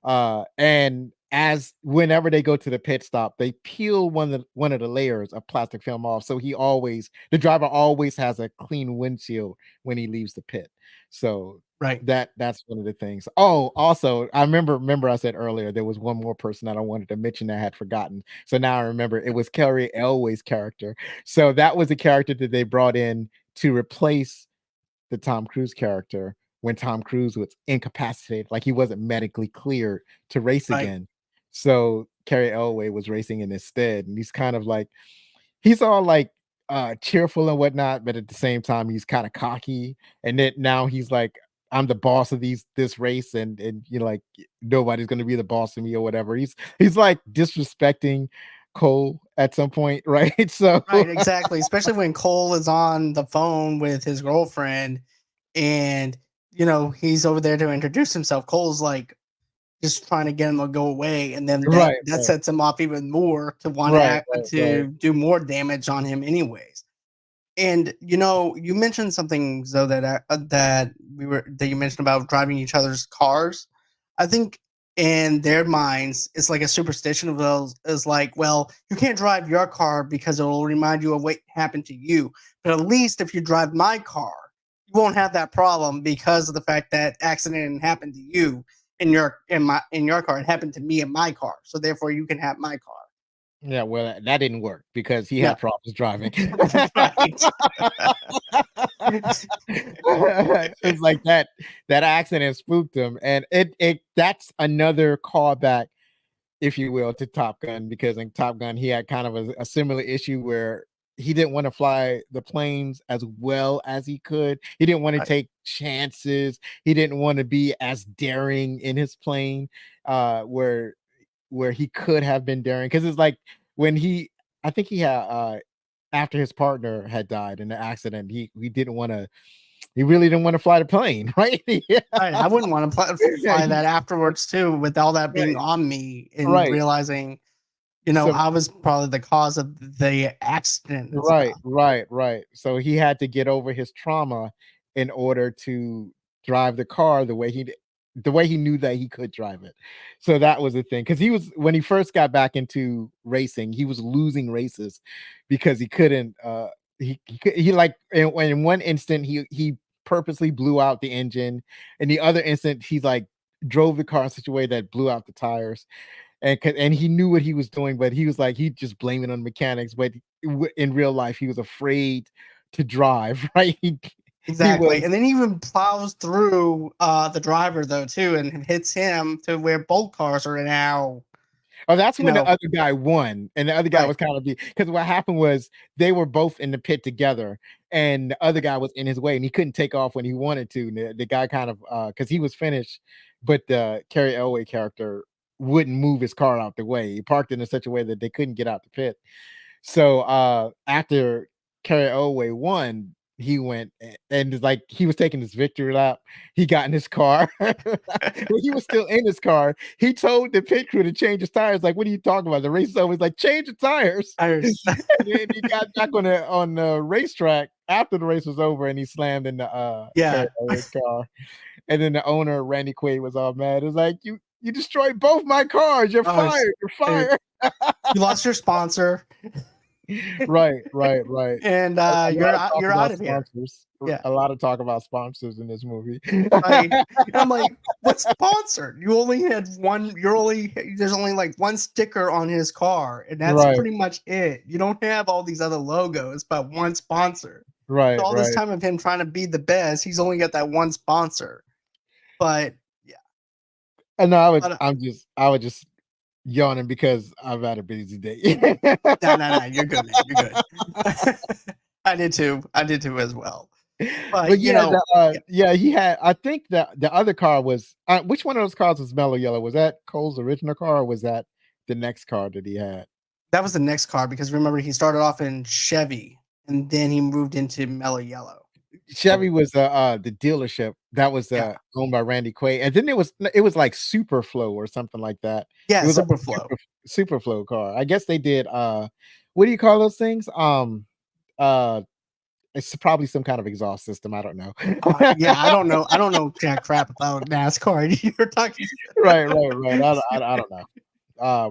And as whenever they go to the pit stop, they peel one of the layers of plastic film off. So the driver always has a clean windshield when he leaves the pit. So Right. that's one of the things. Oh, also, I remember I said earlier there was one more person that I wanted to mention that I had forgotten. So now I remember it was Carrie Elway's character. So that was the character that they brought in to replace the Tom Cruise character when Tom Cruise was incapacitated, like he wasn't medically cleared to race Right. again. So Carrie Elway was racing in his stead, and he's kind of like, he's all like cheerful and whatnot, but at the same time he's kind of cocky. And then now he's like, I'm the boss of this race, and you know, like nobody's gonna be the boss of me or whatever. He's like disrespecting Cole at some point, right? So Right, exactly. Especially when Cole is on the phone with his girlfriend and he's over there to introduce himself. Cole's like just trying to get him to go away, and then that right, that sets him off even more to want right. to do more damage on him anyways. And you mentioned something though that you mentioned about driving each other's cars. I think in their minds, it's like a superstition of those is like, well, you can't drive your car because it will remind you of what happened to you. But at least if you drive my car, you won't have that problem because of the fact that accident happened to you in your car. It happened to me in my car. So therefore you can have my car. Yeah, well, that didn't work because he No. had problems driving. Right. It's like that accident spooked him, and it that's another callback, if you will, to Top Gun, because in Top Gun he had kind of a similar issue where he didn't want to fly the planes as well as he could. He didn't want to Right. take chances. He didn't want to be as daring in his plane, where he could have been daring, because it's like when I think he had after his partner had died in the accident, he didn't want to, he really didn't want to fly the plane, right? Yeah. Right, I wouldn't want to fly that afterwards too, with all that being Right, on me and right. realizing, So I was probably the cause of the accident and stuff. right. So he had to get over his trauma in order to drive the car the way he knew that he could drive it. So that was the thing. Because when he first got back into racing, he was losing races because he couldn't he like in one instant he purposely blew out the engine. In the other instant, he like drove the car in such a way that blew out the tires, and he knew what he was doing, but he was like, he just blaming on mechanics. But in real life, he was afraid to drive. Right? He Exactly, was. and then he even plows through the driver though too, and hits him to where both cars are now. Oh, that's You when the know, other guy won, and the other guy right, was kind of because what happened was they were both in the pit together, and the other guy was in his way, and he couldn't take off when he wanted to. And the guy kind of because he was finished, but the Carrie Elway character wouldn't move his car out the way. He parked it in such a way that they couldn't get out the pit. So after Carrie Elway won, he went and like he was taking his victory lap. He got in his car. When he was still in his car, he told the pit crew to change his tires. Like, what are you talking about? The race is always like, change the tires. tires. And then he got back on the racetrack after the race was over, and he slammed in the Yeah. Carrie Elway's car. And then the owner, Randy Quaid, was all mad. It was like, you destroyed both my cars. You're Oh, fired. You're dude, fired. you lost your sponsor. Right, right, right. And A lot of talk you're out about of here. sponsors. Yeah. A lot of talk about sponsors in this movie. Right. And I'm like, what sponsored? You only had one, there's only like one sticker on his car, and that's Right, pretty much it. You don't have all these other logos, but one sponsor. right, All this right. time of him trying to be the best, he's only got that one sponsor. But yeah, And no, but I was just yawning because I've had a busy day. no, no, no, you're good, man. You're good. I did too. I did too as well. But But yeah, yeah, yeah, he had. I think the other car was which one of those cars was Mellow Yellow? Was that Cole's original car, or was that the next car that he had? that was the next car because remember he started off in Chevy and then he moved into Mellow Yellow. Chevy So was the dealership that was yeah, owned by Randy Quaid, and then it was like Superflow or something like that. yeah, It was like a Superflow. Superflow car. I guess they did what do you call those things? Uh it's probably some kind of exhaust system. I don't know. Yeah, I don't know. I don't know jack crap about NASCAR. You're talking, Right, right, right. I don't know.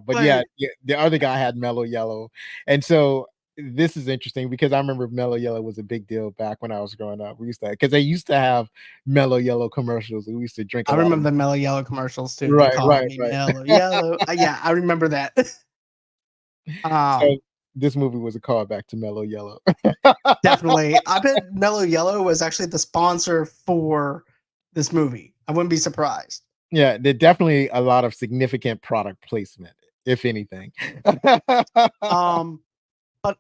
But yeah, but yeah, the other guy had Mellow Yellow, and so this is interesting because I remember Mellow Yellow was a big deal back when I was growing up. We used to because they used to have Mellow Yellow commercials. We used to drink a I lot of remember the Mellow Yellow commercials too. They right, called right, me right. Mellow Yellow. Yeah, I remember that. So um, this movie was a callback to Mellow Yellow. Definitely. I bet Mellow Yellow was actually the sponsor for this movie. I wouldn't be surprised. Yeah, there definitely a lot of significant product placement, if anything. Um, but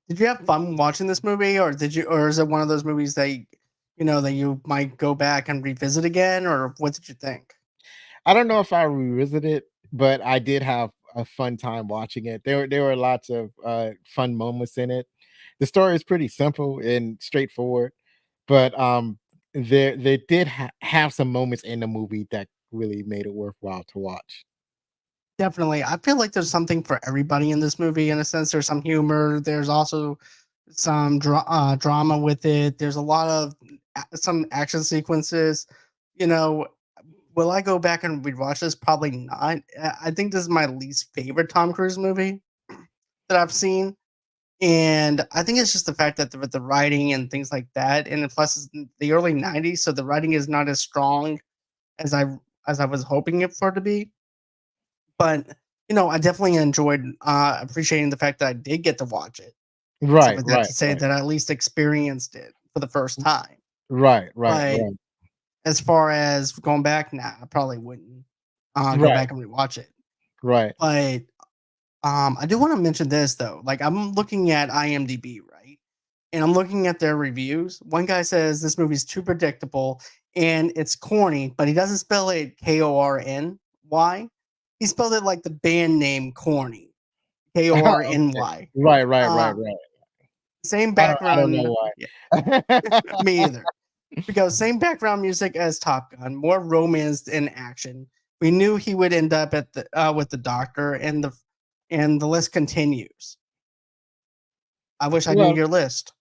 did you have fun watching this movie, or or is it one of those movies that that you might go back and revisit again, or what did you think? I don't know if I revisit it, but I did have a fun time watching it. There were lots of fun moments in it. The story is pretty simple and straightforward, but there did have some moments in the movie that really made it worthwhile to watch. Definitely. I feel like there's something for everybody in this movie. In a sense, there's some humor. There's also some drama with it. There's a lot of some action sequences. You know, will I go back and rewatch this? Probably not. I think this is my least favorite Tom Cruise movie that I've seen, and I think it's just the fact that with the writing and things like that, and plus it's in the early '90s, so the writing is not as strong as I was hoping it for it to be. But I definitely enjoyed appreciating the fact that I did get to watch it and stuff Right, like that right, to say right, that I at least experienced it for the first time. right, right, But right, as far as going back, nah, I probably wouldn't go right, back and rewatch it. right. But I do want to mention this though. Like I'm looking at IMDb, right? And I'm looking at their reviews. One guy says this movie's too predictable and it's corny, but he doesn't spell it Korny. He spelled it like the band name Corny. Okay. Korny. Right, right, right, Uh, right. Same I don't background. know Yeah, why. me either. Because same background music as Top Gun, more romance and action. We knew he would end up at the with the doctor, and the list continues. I wish I knew Well, your list.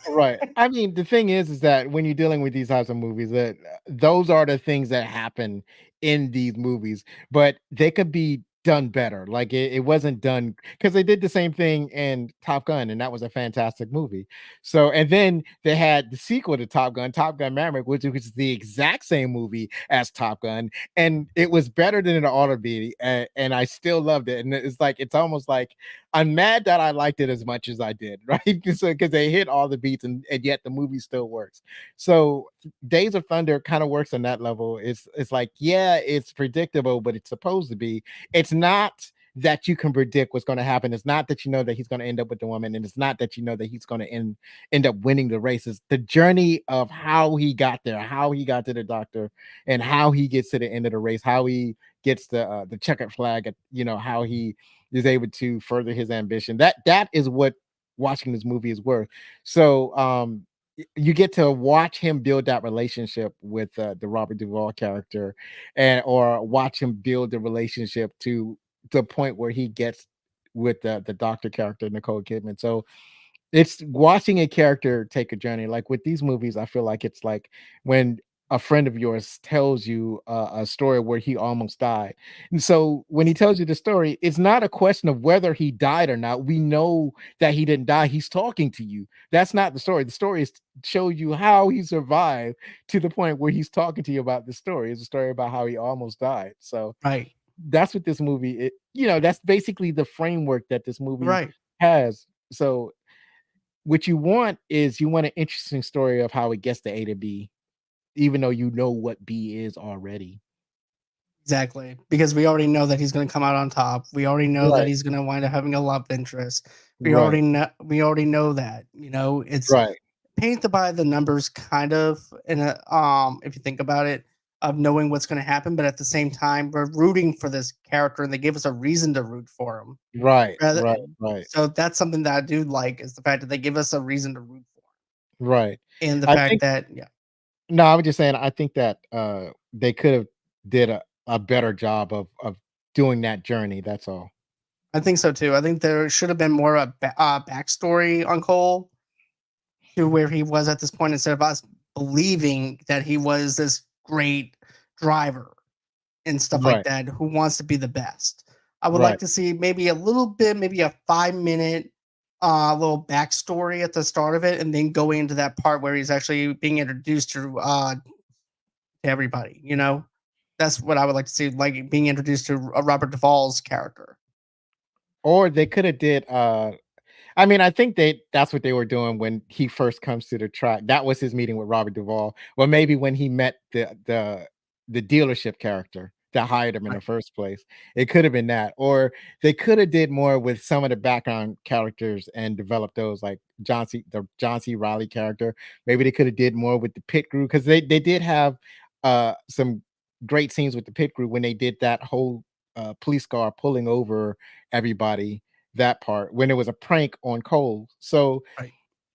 right. I mean, the thing is that when you're dealing with these types of movies, that those are the things that happen in these movies, but they could be done better. Like it wasn't done because they did the same thing in Top Gun, and that was a fantastic movie. So, and then they had the sequel to Top Gun Maverick, which was the exact same movie as Top Gun, and it was better than it ought to be, and I still loved it. And it's like it's almost like I'm mad that I liked it as much as I did, right? So because they hit all the beats and yet the movie still works. So Days of Thunder kind of works on that level. It's like, yeah, it's predictable, but it's supposed to be. It's not that you can predict what's going to happen. It's not that you know that he's going to end up with the woman, and it's not that you know that he's going to end up winning the races. The journey of how he got there, how he got to the doctor, and how he gets to the end of the race, how he gets the checkered flag, at how he is able to further his ambition. That is what watching this movie is worth. So you get to watch him build that relationship with the Robert Duvall character, and or watch him build the relationship to the point where he gets with the doctor character Nicole Kidman. So it's watching a character take a journey. Like with these movies, I feel like it's like when a friend of yours tells you a story where he almost died. And so when he tells you the story, it's not a question of whether he died or not. We know that he didn't die. He's talking to you. That's not the story. The story is to show you how he survived to the point where he's talking to you about the story. It's a story about how he almost died. So Right. that's what this movie that's basically the framework that this movie Right. has. So what you want is you want an interesting story of how it gets to A to B, even though you know what B is already. Exactly. Because we already know that he's gonna come out on top. We already know that Right, he's gonna wind up having a love interest. right, We already know that. You know, it's right, painted by the numbers kind of in a if you think about it, of knowing what's gonna happen, but at the same time, we're rooting for this character and they give us a reason to root for him. right, Rather right, right, so that's something that I do like is the fact that they give us a reason to root for right. him. And the I fact think that yeah, no, I was just saying I think that they could have did a better job of doing that journey. That's all. I think so too. I think there should have been more a backstory on Cole to where he was at this point instead of us believing that he was this great driver and stuff like Right, that who wants to be the best. I would like right, to see maybe a little bit, maybe a 5 minute little backstory at the start of it, and then go into that part where he's actually being introduced to everybody. You know, that's what I would like to see, like being introduced to Robert Duvall's character. or they could have did I mean, I think that's what they were doing when he first comes to the track. That was his meeting with Robert Duvall. Well, maybe when he met the dealership character that hired him in the Right. first place. It could have been that. Or they could have did more with some of the background characters and developed those like the John C. Riley character. Maybe they could have did more with the pit crew because they did have some great scenes with the pit crew when they did that whole police car pulling over everybody, that part when it was a prank on Cole. So Right.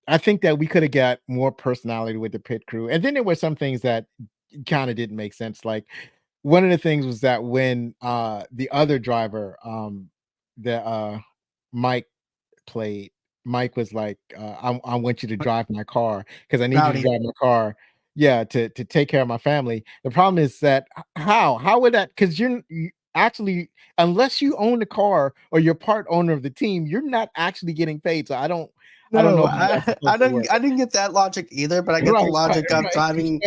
I think that we could have got more personality with the pit crew. And then there were some things that kind of didn't make sense. Like one of the things was that when the other driver, the Mike played, Mike was like, I want you to But drive my car because I need you to Rowdy, drive my car. Yeah, to take care of my family. The problem is that how would that because you actually unless you own the car or you're part owner of the team, you're not actually getting paid. So I don't know no, how that's supposed to work. I didn't get that logic either, but I get the Right, right, logic of right, driving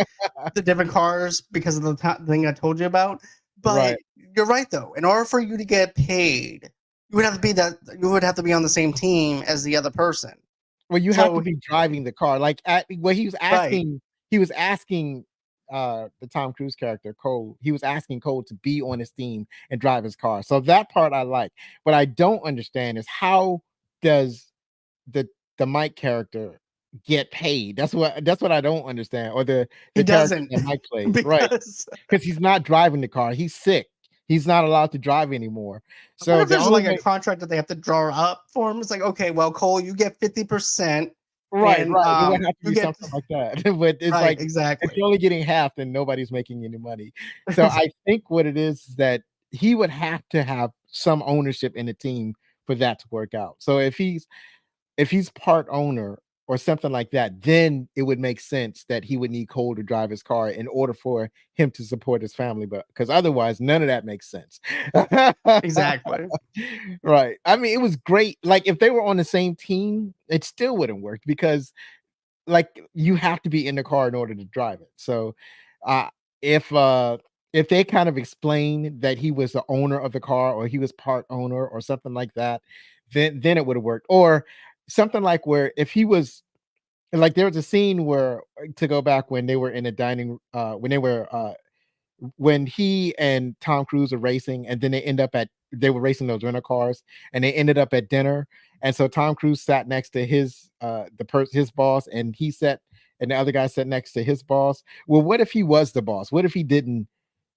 the different cars because of the thing I told you about. But right. you're right though. In order for you to get paid, you would have to be on the same team as the other person. Well, you have to So be driving the car. Like at well, right, he was asking the Tom Cruise character, Cole, he was asking Cole to be on his team and drive his car. So that part I like. What I don't understand is how does the Mike character get paid? That's what I don't understand. Or he the character doesn't that Mike plays, right? because Because he's not driving the car. He's sick. He's not allowed to drive anymore. I wonder So if the there's only like a way contract that they have to draw up for him. It's like, okay, well, Cole, you get 50%, right, and right. It would have to you be get something like that. But it's right, like if exactly. you're only getting half, then nobody's making any money. So I think what it is that he would have to have some ownership in the team for that to work out. So if he's part owner or something like that, then it would make sense that he would need Cole to drive his car in order for him to support his family. But because otherwise, none of that makes sense. Exactly. Right. I mean, it was great. Like if they were on the same team, it still wouldn't work because like you have to be in the car in order to drive it. So uh if uh if they kind of explain that he was the owner of the car or he was part owner or something like that, then it would have worked. Or something like where if he was like there was a scene where to go back when they were in a dining when they were when he and Tom Cruise are racing, and then they were racing those rental cars, and they ended up at dinner. And so Tom Cruise sat next to his boss, and and the other guy sat next to his boss. Well, what if he was the boss? What if he didn't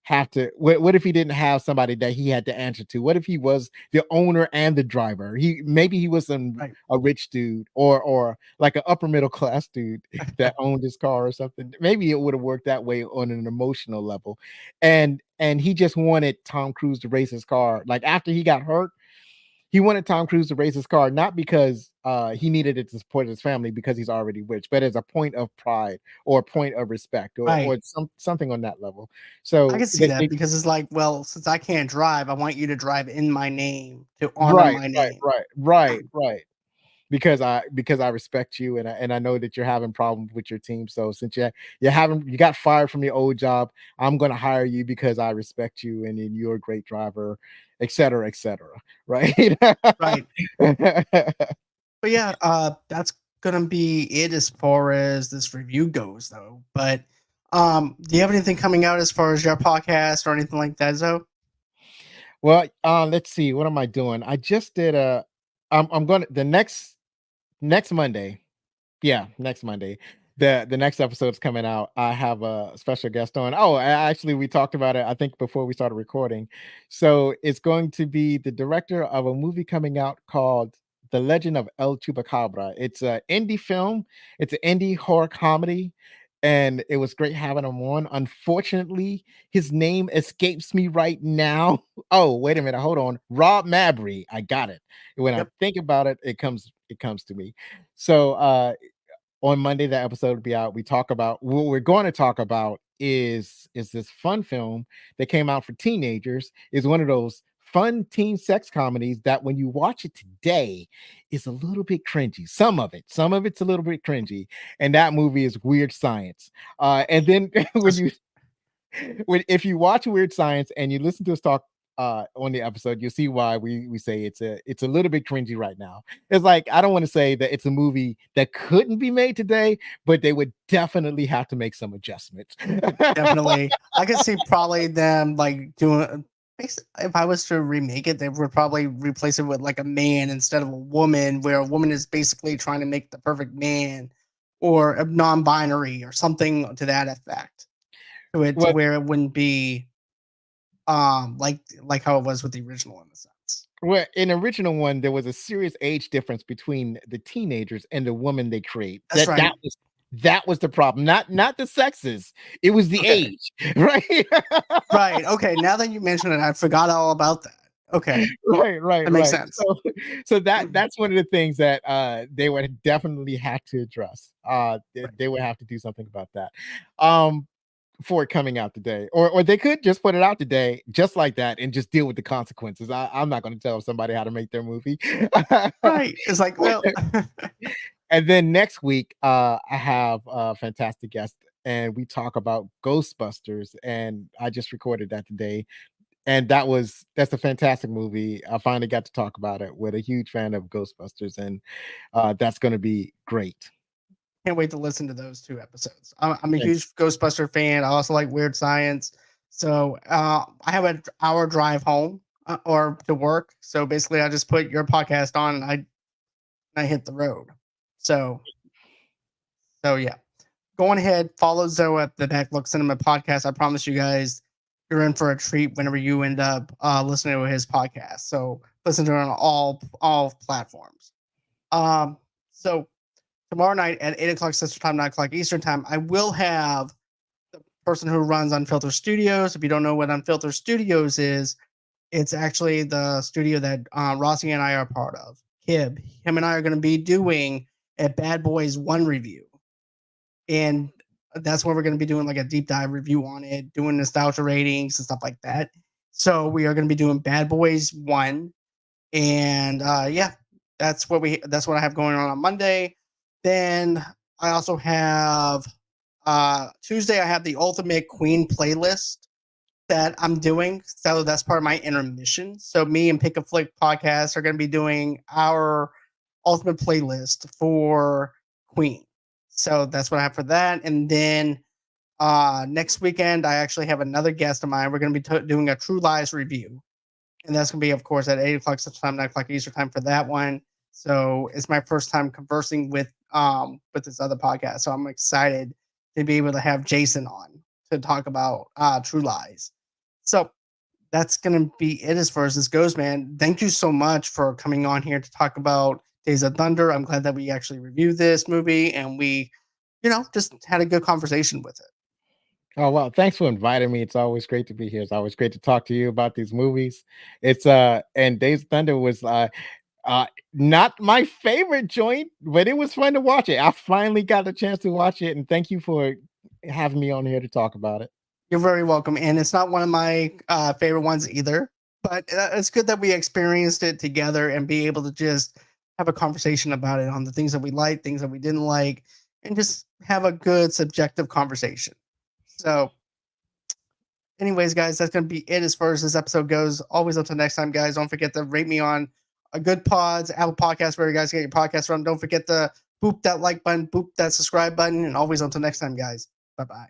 have to? What if he didn't have somebody that he had to answer to? What if he was the owner and the driver? Maybe he was Right. a rich dude or like an upper middle class dude that owned his car or something. Maybe it would have worked that way on an emotional level. And he just wanted Tom Cruise to race his car. Like after he got hurt, he wanted Tom Cruise to race his car, not because he needed it to support his family because he's already rich, but as a point of pride or a point of respect or Right. something on that level. I So can see that because it's like, well, since I can't drive, I want you to drive in my name to honor right, my right, name. right, right, right. Because I respect you and I know that you're having problems with your team. So since you got fired from your old job, I'm gonna hire you because I respect you and you're a great driver, et cetera, et cetera. Right. Right. But yeah, that's gonna be it as far as this review goes, though. But do you have anything coming out as far as your podcast or anything like that, Zoe? Well, let's see. What am I doing? I just did a. I'm going to the next Monday. Yeah, next Monday. The next episode's coming out. I have a special guest on. Oh, actually, we talked about it, I think, before we started recording. So it's going to be the director of a movie coming out called The Legend of El Chupacabra. It's an indie film, it's an indie horror comedy. And it was great having him on. Unfortunately, his name escapes me right now. Oh, wait a minute. Hold on. Rob Mabry. I got it. When I Yep. think about it, it comes to me. So on Monday, that episode will be out. We talk about what we're going to talk about is this fun film that came out for teenagers. Is one of those fun teen sex comedies that when you watch it today is a little bit cringy. Some of it's a little bit cringy, and that movie is Weird Science. And then Just if you watch Weird Science and you listen to us talk on the episode, you'll see why we say it's a little bit cringy right now. It's like I don't want to say that it's a movie that couldn't be made today, but they would definitely have to make some adjustments. definitely, I could see probably them like doing. If I was to remake it, they would probably replace it with like a man instead of a woman, where a woman is basically trying to make the perfect man, or a non-binary, or something to that effect. To it, to Well, where it wouldn't be like how it was with the original in a sense. well, in the original one, there was a serious age difference between the teenagers and the woman they create. That's right. That was the problem. Not the sexes. It was the Okay. age, right? Right. Okay. Now that you mention it, I forgot all about that. Okay. Right, right, That makes right. sense. So that's one of the things that they would definitely have to address. Right. They would have to do something about that. For it coming out today. Or they could just put it out today just like that and just deal with the consequences. I'm not going to tell somebody how to make their movie. Right. It's like, well, And then next week, I have a fantastic guest and we talk about Ghostbusters. And I just recorded that today. And that's a fantastic movie. I finally got to talk about it with a huge fan of Ghostbusters, and that's going to be great. can't wait to listen to those two episodes. I'm a Thank huge Ghostbuster fan. I also like Weird Science. So I have an hour drive home or to work. So basically, I just put your podcast on and I hit the road. So yeah, go on ahead, follow Zoe at the Backlook Cinema podcast. I promise you guys, you're in for a treat whenever you end up listening to his podcast. So listen to it on all platforms. So tomorrow night at 8 o'clock Central Time, 9 o'clock Eastern Time, I will have the person who runs Unfiltered Studios. If you don't know what Unfiltered Studios is, it's actually the studio that Rossie and I are part of. Him and I are going to be doing a Bad Boys 1 review. And that's where we're going to be doing like a deep dive review on it, doing nostalgia ratings and stuff like that. So we are going to be doing Bad Boys 1. And yeah, that's what I have going on Monday. Then I also have Tuesday I have the Ultimate Queen playlist that I'm doing. So that's part of my intermission. So me and Pick a Flick podcast are going to be doing our ultimate playlist for Queen. So that's what I have for that. And then next weekend I actually have another guest of mine. We're going to be doing a True Lies review, and that's going to be, of course, at 8 o'clock Central Time, 9 o'clock Eastern Time for that one. So it's my first time conversing with this other podcast. So I'm excited to be able to have Jason on to talk about True Lies. So that's going to be it as far as this goes, man. Thank you so much for coming on here to talk about Days of Thunder. I'm glad that we actually reviewed this movie and we, just had a good conversation with it. Oh well, thanks for inviting me. It's always great to be here. It's always great to talk to you about these movies. It's and Days of Thunder was uh not my favorite joint, but it was fun to watch it. I finally got a chance to watch it, and thank you for having me on here to talk about it. You're very welcome. And it's not one of my favorite ones either, but it's good that we experienced it together and be able to just have a conversation about it on the things that we like, things that we didn't like, and just have a good subjective conversation. So, anyways, guys, that's going to be it as far as this episode goes. Always until next time, guys, don't forget to rate me on a good pods, Apple Podcasts, where you guys get your podcast from. Don't forget to boop that like button, boop that subscribe button, and always until next time, guys. Bye bye.